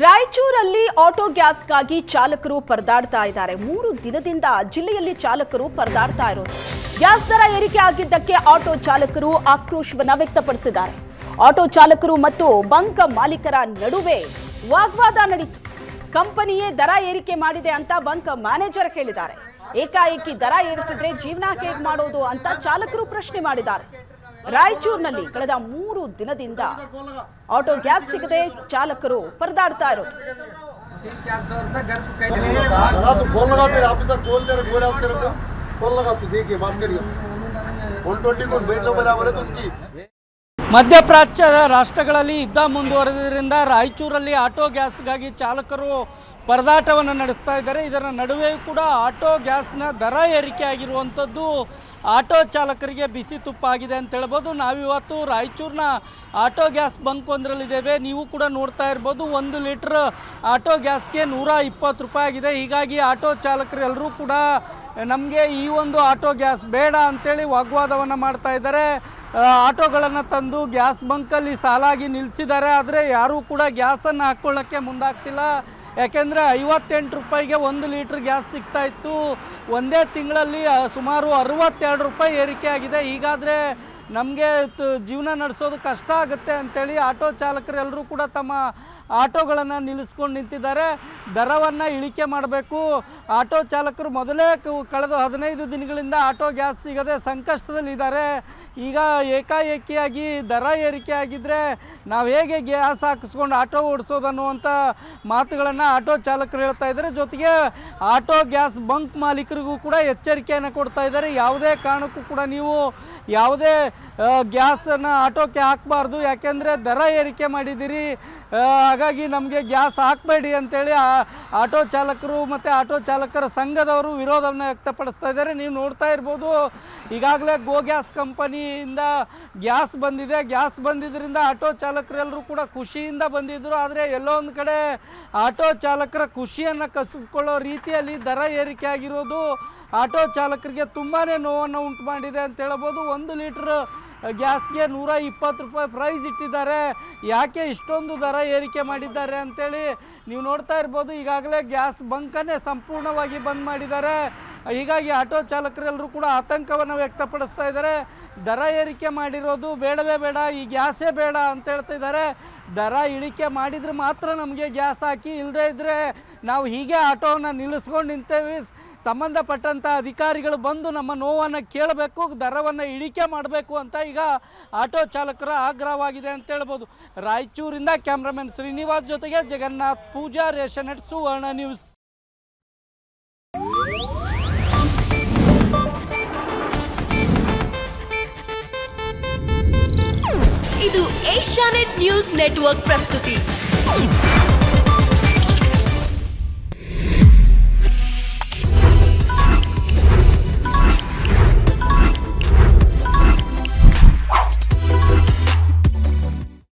ರಾಯಚೂರಲ್ಲಿ auto ಗ್ಯಾಸ್ಗಾಗಿ ಚಾಲಕರು ಪರದಾಡ್ತಾ ಇದ್ದಾರೆ. 3 ದಿನದಿಂದ ಜಿಲ್ಲೆಯಲ್ಲಿ ಚಾಲಕರು ಪರದಾಡ್ತಾ ಇರೋದು. ಗ್ಯಾಸ್ ದರ ಏರಿಕೆ ಆಗಿದ್ದಕ್ಕೆ ಆಟೋ ಚಾಲಕರು ಆಕ್ರೋಶವನ್ನ ವ್ಯಕ್ತಪಡಿಸಿದ್ದಾರೆ. ಆಟೋ ಚಾಲಕರು ಮತ್ತು ಬಂಕ್ ಮಾಲೀಕರ ನಡುವೆ ವಾಗ್ವಾದ ನಡೆಯಿತು. ಕಂಪನಿಯೇ ದರ ಏರಿಕೆ ಮಾಡಿದೆ ಅಂತ ಬಂಕ್ ಮ್ಯಾನೇಜರ್ ಹೇಳಿದ್ದಾರೆ. ಏಕಾಏಕಿ ದರ ಏರಿಸಿದ್ರೆ ಜೀವನ ಹೇಗೆ ಮಾಡೋದು ಅಂತ ಚಾಲಕರು ಪ್ರಶ್ನೆ ಮಾಡಿದ್ದಾರೆ. ರಾಯಚೂರಿನಲ್ಲಿ ಕಳೆದ 3 ದಿನದಿಂದ ಆಟೋ ಗ್ಯಾಸ್ ಸಿಗದೆ ಚಾಲಕರು ಪರದಾಡ್ತಾ ಇರೋದು. ಮಧ್ಯಪ್ರಾಚ್ಯ ರಾಷ್ಟ್ರಗಳಲ್ಲಿ ಯುದ್ಧ ಮುಂದುವರೆದಿದ್ದರಿಂದ ರಾಯಚೂರಲ್ಲಿ ಆಟೋ ಗ್ಯಾಸ್ಗಾಗಿ ಚಾಲಕರು ಪರದಾಟವನ್ನು ನಡೆಸ್ತಾ ಇದ್ದಾರೆ. ಇದರ ನಡುವೆಯೂ ಕೂಡ ಆಟೋ ಗ್ಯಾಸ್ನ ದರ ಏರಿಕೆ ಆಗಿರುವಂಥದ್ದು ಆಟೋ ಚಾಲಕರಿಗೆ ಬಿಸಿ ತುಪ್ಪ ಆಗಿದೆ ಅಂತ ಹೇಳ್ಬೋದು. ನಾವಿವತ್ತು ರಾಯಚೂರಿನ ಆಟೋ ಗ್ಯಾಸ್ ಬಂಕ್ ಒಂದರಲ್ಲಿದ್ದೇವೆ. ನೀವು ಕೂಡ ನೋಡ್ತಾ ಇರ್ಬೋದು, 1 ಲೀಟ್ರ್ ಆಟೋ ಗ್ಯಾಸ್ಗೆ 120 ರೂಪಾಯಿ ಆಗಿದೆ. ಹೀಗಾಗಿ ಆಟೋ ಚಾಲಕರು ಎಲ್ಲರೂ ಕೂಡ ನಮಗೆ ಈ ಒಂದು ಆಟೋ ಗ್ಯಾಸ್ ಬೇಡ ಅಂಥೇಳಿ ವಾಗ್ವಾದವನ್ನು ಮಾಡ್ತಾ ಇದ್ದಾರೆ. ಆಟೋಗಳನ್ನು ತಂದು ಗ್ಯಾಸ್ ಬಂಕಲ್ಲಿ ಸಾಲಾಗಿ ನಿಲ್ಲಿಸಿದ್ದಾರೆ. ಆದರೆ ಯಾರೂ ಕೂಡ ಗ್ಯಾಸನ್ನು ಹಾಕ್ಕೊಳ್ಳೋಕ್ಕೆ ಮುಂದಾಗ್ತಿಲ್ಲ. ಯಾಕೆಂದರೆ 58 ರೂಪಾಯಿಗೆ 1 ಲೀಟ್ರ್ ಗ್ಯಾಸ್ ಸಿಗ್ತಾ ಇತ್ತು. ಒಂದೇ ತಿಂಗಳಲ್ಲಿ ಸುಮಾರು 62 ರೂಪಾಯಿ ಏರಿಕೆ ಆಗಿದೆ. ಹೀಗಾದರೆ ನಮಗೆ ಜೀವನ ನಡೆಸೋದು ಕಷ್ಟ ಆಗುತ್ತೆ ಅಂಥೇಳಿ ಆಟೋ ಚಾಲಕರೆಲ್ಲರೂ ಕೂಡ ತಮ್ಮ ಆಟೋಗಳನ್ನು ನಿಲ್ಲಿಸ್ಕೊಂಡು ನಿಂತಿದ್ದಾರೆ. ದರವನ್ನು ಇಳಿಕೆ ಮಾಡಬೇಕು. ಆಟೋ ಚಾಲಕರು ಮೊದಲೇ ಕಳೆದ 15 ದಿನಗಳಿಂದ ಆಟೋ ಗ್ಯಾಸ್ ಸಿಗದೆ ಸಂಕಷ್ಟದಲ್ಲಿದ್ದಾರೆ. ಈಗ ಏಕಾಏಕಿಯಾಗಿ ದರ ಏರಿಕೆ ಆಗಿದ್ದರೆ ನಾವು ಹೇಗೆ ಗ್ಯಾಸ್ ಹಾಕಿಸ್ಕೊಂಡು ಆಟೋ ಓಡಿಸೋದು ಅನ್ನುವಂಥ ಮಾತುಗಳನ್ನು ಆಟೋ ಚಾಲಕರು ಹೇಳ್ತಾ ಇದ್ದಾರೆ. ಜೊತೆಗೆ ಆಟೋ ಗ್ಯಾಸ್ ಬಂಕ್ ಮಾಲೀಕರಿಗೂ ಕೂಡ ಎಚ್ಚರಿಕೆಯನ್ನು ಕೊಡ್ತಾ ಇದ್ದಾರೆ. ಯಾವುದೇ ಕಾರಣಕ್ಕೂ ಕೂಡ ನೀವು ಯಾವುದೇ ಗ್ಯಾಸನ್ನು ಆಟೋಕ್ಕೆ ಹಾಕಬಾರ್ದು, ಯಾಕೆಂದರೆ ದರ ಏರಿಕೆ ಮಾಡಿದ್ದೀರಿ, ಹಾಗಾಗಿ ನಮಗೆ ಗ್ಯಾಸ್ ಹಾಕಬೇಡಿ ಅಂತೇಳಿ ಆಟೋ ಚಾಲಕರು ಮತ್ತು ಆಟೋ ಚಾಲಕರ ಸಂಘದವರು ವಿರೋಧವನ್ನು ವ್ಯಕ್ತಪಡಿಸ್ತಾ ಇದ್ದಾರೆ. ನೀವು ನೋಡ್ತಾ ಇರ್ಬೋದು, ಈಗಾಗಲೇ ಗೋ ಗ್ಯಾಸ್ ಕಂಪನಿಯಿಂದ ಗ್ಯಾಸ್ ಬಂದಿದೆ. ಗ್ಯಾಸ್ ಬಂದಿದ್ದರಿಂದ ಆಟೋ ಚಾಲಕರೆಲ್ಲರೂ ಕೂಡ ಖುಷಿಯಿಂದ ಬಂದಿದ್ದರು. ಆದರೆ ಎಲ್ಲೋ ಒಂದು ಕಡೆ ಆಟೋ ಚಾಲಕರ ಖುಷಿಯನ್ನು ಕಸಿದುಕೊಳ್ಳೋ ರೀತಿಯಲ್ಲಿ ದರ ಏರಿಕೆ ಆಗಿರೋದು ಆಟೋ ಚಾಲಕರಿಗೆ ತುಂಬಾ ನೋವನ್ನು ಉಂಟು ಮಾಡಿದೆ ಅಂತ ಹೇಳ್ಬೋದು. 1 ಲೀಟ್ರ್ ಗ್ಯಾಸ್ಗೆ 120 ರೂಪಾಯಿ ಪ್ರೈಸ್ ಇಟ್ಟಿದ್ದಾರೆ. ಯಾಕೆ ಇಷ್ಟೊಂದು ದರ ಏರಿಕೆ ಮಾಡಿದ್ದಾರೆ ಅಂತೇಳಿ ನೀವು ನೋಡ್ತಾ ಇರ್ಬೋದು. ಈಗಾಗಲೇ ಗ್ಯಾಸ್ ಬಂಕನ್ನೇ ಸಂಪೂರ್ಣವಾಗಿ ಬಂದ್ ಮಾಡಿದ್ದಾರೆ. ಹೀಗಾಗಿ ಆಟೋ ಚಾಲಕರೆಲ್ಲರೂ ಕೂಡ ಆತಂಕವನ್ನು ವ್ಯಕ್ತಪಡಿಸ್ತಾ ಇದ್ದಾರೆ. ದರ ಏರಿಕೆ ಮಾಡಿರೋದು ಬೇಡವೇ ಬೇಡ, ಈ ಗ್ಯಾಸೇ ಬೇಡ ಅಂತ ಹೇಳ್ತಾ ಇದ್ದಾರೆ. ದರ ಇಳಿಕೆ ಮಾಡಿದರೆ ಮಾತ್ರ ನಮಗೆ ಗ್ಯಾಸ್ ಹಾಕಿ, ಇಲ್ಲದೇ ಇದ್ದರೆ ನಾವು ಹೀಗೆ ಆಟೋವನ್ನು ನಿಲ್ಲಿಸ್ಕೊಂಡು ನಿಂತೇವೆ. ಸಂಬಂಧಪಟ್ಟಂಥ ಅಧಿಕಾರಿಗಳು ಬಂದು ನಮ್ಮ ನೋವನ್ನು ಕೇಳಬೇಕು, ದರವನ್ನು ಇಳಿಕೆ ಮಾಡಬೇಕು ಅಂತ ಈಗ ಆಟೋ ಚಾಲಕರ ಆಗ್ರಹವಾಗಿದೆ ಅಂತ ಹೇಳ್ಬೋದು. ರಾಯಚೂರಿಂದ ಕ್ಯಾಮ್ರಾಮನ್ ಶ್ರೀನಿವಾಸ್ ಜೊತೆಗೆ ಜಗನ್ನಾಥ್ ಪೂಜಾರ್, ಏಷ್ಯಾನೆಟ್ ಸುವರ್ಣ ನ್ಯೂಸ್. ಇದು ಏಷ್ಯಾನೆಟ್ ನ್ಯೂಸ್ ನೆಟ್ವರ್ಕ್ ಪ್ರಸ್ತುತಿ.